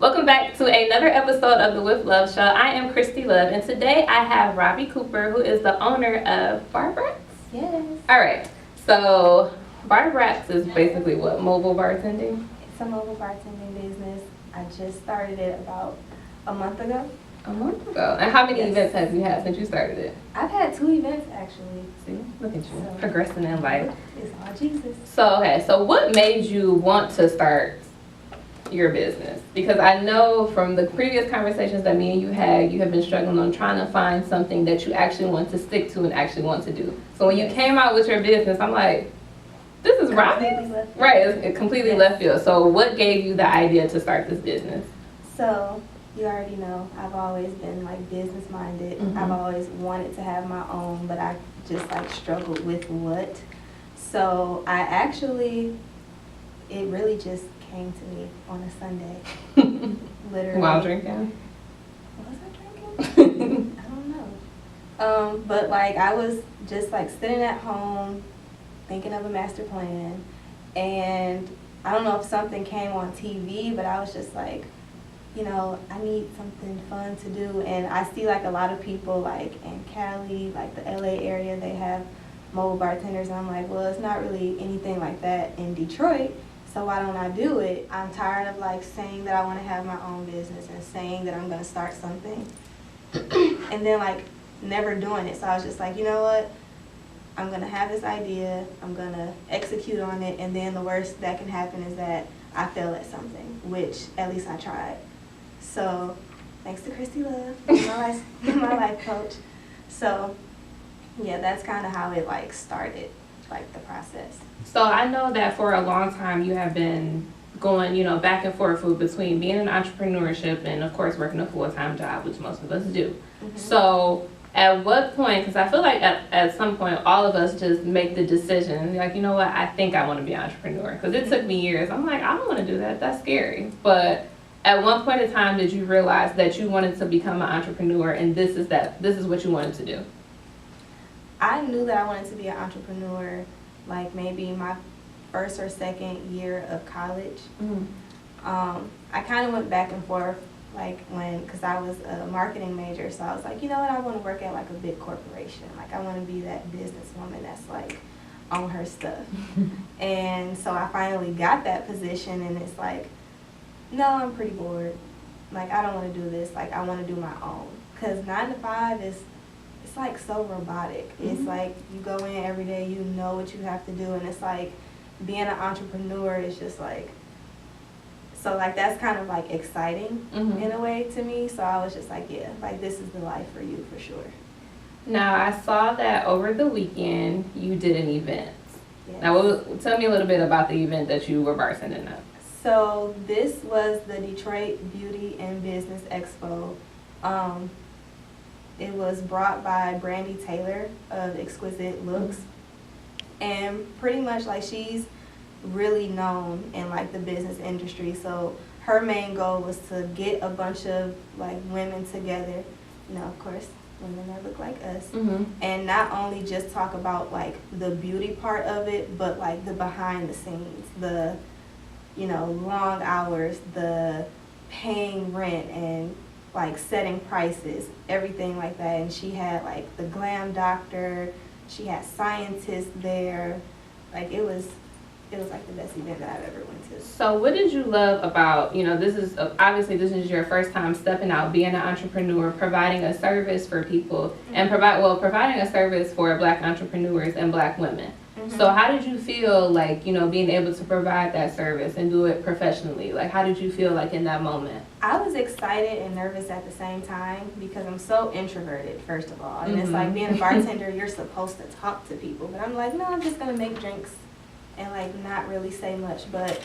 Welcome back to another episode of the With Love Show. I am KristyLove, and today I have Robbi Cooper, who is the owner of BarBratz. Yes. All right, so BarBratz is basically what, mobile bartending? It's a mobile bartending business. I just started it about a month ago. A month ago. And how many Yes. events have you had since you started it? I've had 2 events actually. See, look at you, So, progressing in life. It's all Jesus. So what made you want to start your business? Because I know from the previous conversations that me and you have been struggling on trying to find something that you actually want to stick to and actually want to do. So when you came out with your business, I'm like, this is Completely Robbi? left field. Right, it's completely Yes. left field. So what gave you the idea to start this business? So you already know I've always been like business minded. Mhm. I've always wanted to have my own, but I just like struggled with what. So it really just came to me on a Sunday. Literally. While drinking? Was I drinking? I don't know. But like I was just like sitting at home thinking of a master plan, and I don't know if something came on TV, but I was just like, I need something fun to do. And I see like a lot of people like in Cali, like the LA area, they have mobile bartenders, and I'm like, well, it's not really anything like that in Detroit, so why don't I do it? I'm tired of like saying that I want to have my own business and saying that I'm going to start something and then like never doing it. So I was just like, you know what? I'm going to have this idea, I'm going to execute on it, and then the worst that can happen is that I fail at something, which at least I tried. So thanks to KristyLove, my life coach. So yeah, that's kind of how it like started, like the process. So I know that for a long time you have been going, back and forth between being an entrepreneurship and of course working a full-time job, which most of us do. Mm-hmm. So at what point, because I feel like at some point all of us just make the decision, like, you know what, I think I want to be an entrepreneur. Because it took me years. I'm like, I don't want to do that. That's scary. But at one point in time, did you realize that you wanted to become an entrepreneur and this is what you wanted to do? I knew that I wanted to be an entrepreneur like maybe my first or second year of college. Mm-hmm. I kind of went back and forth because I was a marketing major, so I was like, you know what, I want to work at like a big corporation. Like I want to be that businesswoman that's like on her stuff. And so I finally got that position, and it's like, no, I'm pretty bored. Like I don't want to do this. Like I want to do my own. Because 9 to 5 it's like so robotic. Mm-hmm. It's like you go in every day, you know what you have to do, and it's like being an entrepreneur is just like, so like that's kind of like exciting Mm-hmm. in a way to me. So I was just like, yeah, like this is the life for you for sure. Now, I saw that over the weekend you did an event. Yes. Now, tell me a little bit about the event that you were bartending at. So this was the Detroit Beauty and Business Expo. It was brought by Brandy Taylor of Exquisite Looks. And pretty much like she's really known in like the business industry. So her main goal was to get a bunch of like women together, of course, women that look like us, Mm-hmm. and not only just talk about like the beauty part of it, but like the behind the scenes, the long hours, the paying rent and like setting prices, everything like that. And she had like the glam doctor, she had scientists there. Like it was like the best event that I've ever went to. So what did you love about, this is obviously your first time stepping out, being an entrepreneur, providing a service for people, mm-hmm. and providing a service for Black entrepreneurs and Black women. Mm-hmm. So how did you feel like, being able to provide that service and do it professionally? Like how did you feel like in that moment? I was excited and nervous at the same time because I'm so introverted, first of all. And mm-hmm. It's like being a bartender, you're supposed to talk to people. But I'm like, no, I'm just going to make drinks and like not really say much. But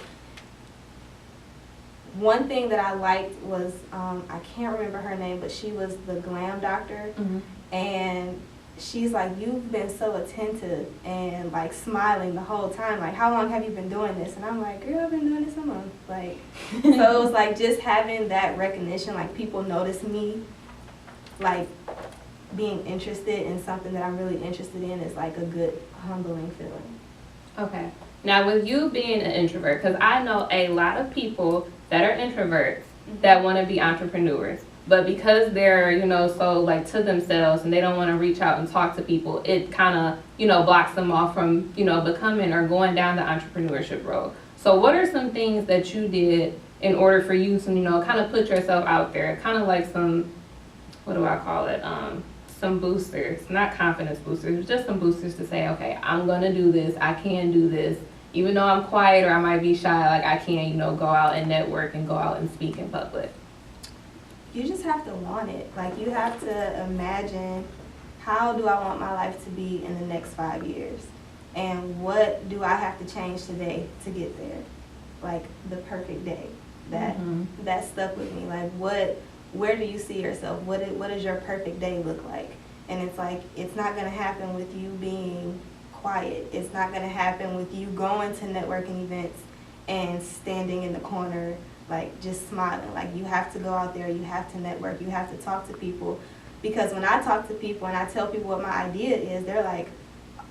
one thing that I liked was, I can't remember her name, but she was the glam doctor. Mm-hmm. And she's like, you've been so attentive and like smiling the whole time. Like, how long have you been doing this? And I'm like, girl, I've been doing this a month. Like, so it was like just having that recognition, like people notice me, like being interested in something that I'm really interested in is like a good humbling feeling. Okay. Now, with you being an introvert, because I know a lot of people that are introverts that want to be entrepreneurs. But because they're, you know, so like to themselves and they don't want to reach out and talk to people, it kind of, you know, blocks them off from, you know, becoming or going down the entrepreneurship road. So what are some things that you did in order for you to, you know, kind of put yourself out there? Kind of like some, what do I call it? Some boosters, not confidence boosters, just some boosters to say, okay, I'm going to do this. I can do this. Even though I'm quiet or I might be shy, like I can, you know, go out and network and go out and speak in public. You just have to want it. Like, you have to imagine, how do I want my life to be in the next 5 years? And what do I have to change today to get there? Like, the perfect day. That stuck with me. Like, where do you see yourself? What does your perfect day look like? And it's like, it's not going to happen with you being quiet. It's not going to happen with you going to networking events and standing in the corner like just smiling. Like, you have to go out there, you have to network, you have to talk to people. Because when I talk to people and I tell people what my idea is, they're like,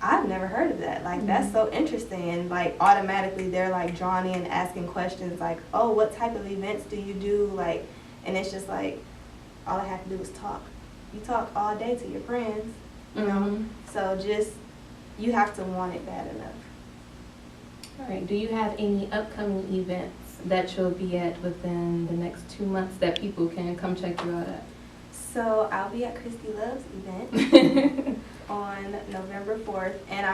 I've never heard of that. Like, that's so interesting. And like, automatically they're like drawn in, asking questions like, oh, what type of events do you do? Like, and it's just like, all I have to do is talk. You talk all day to your friends, you know? So just, you have to want it bad enough. All right, do you have any upcoming events that you'll be at within the next 2 months that people can come check you out at? So I'll be at KristyLove's event on November 4th, and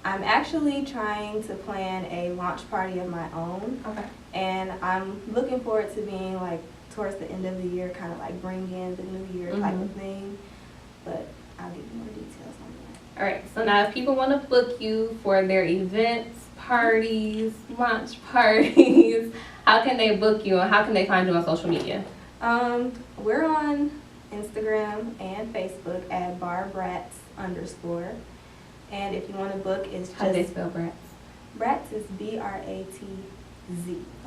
I'm actually trying to plan a launch party of my own. Okay. And I'm looking forward to being like towards the end of the year, kind of like bring in the new year type of thing. But I'll give you more details on that. All right, so now if people want to book you for their events, parties, launch parties, how can they book you and how can they find you on social media? We're on Instagram and Facebook at BarBratz _. And if you want to book, it's just... How do they spell Bratz? Bratz is BRATZ.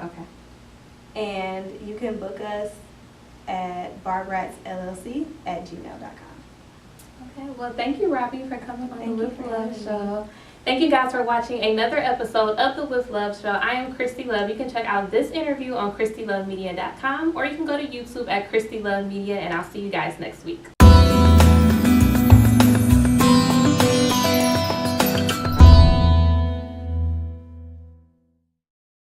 Okay. And you can book us at BarBratzLLC@gmail.com. Okay, well, thank you, Robbi, for coming on the With Love Show. Thank you guys for watching another episode of the With Love Show. I am KristyLove. You can check out this interview on KristyLoveMedia.com, or you can go to YouTube at KristyLoveMedia, and I'll see you guys next week.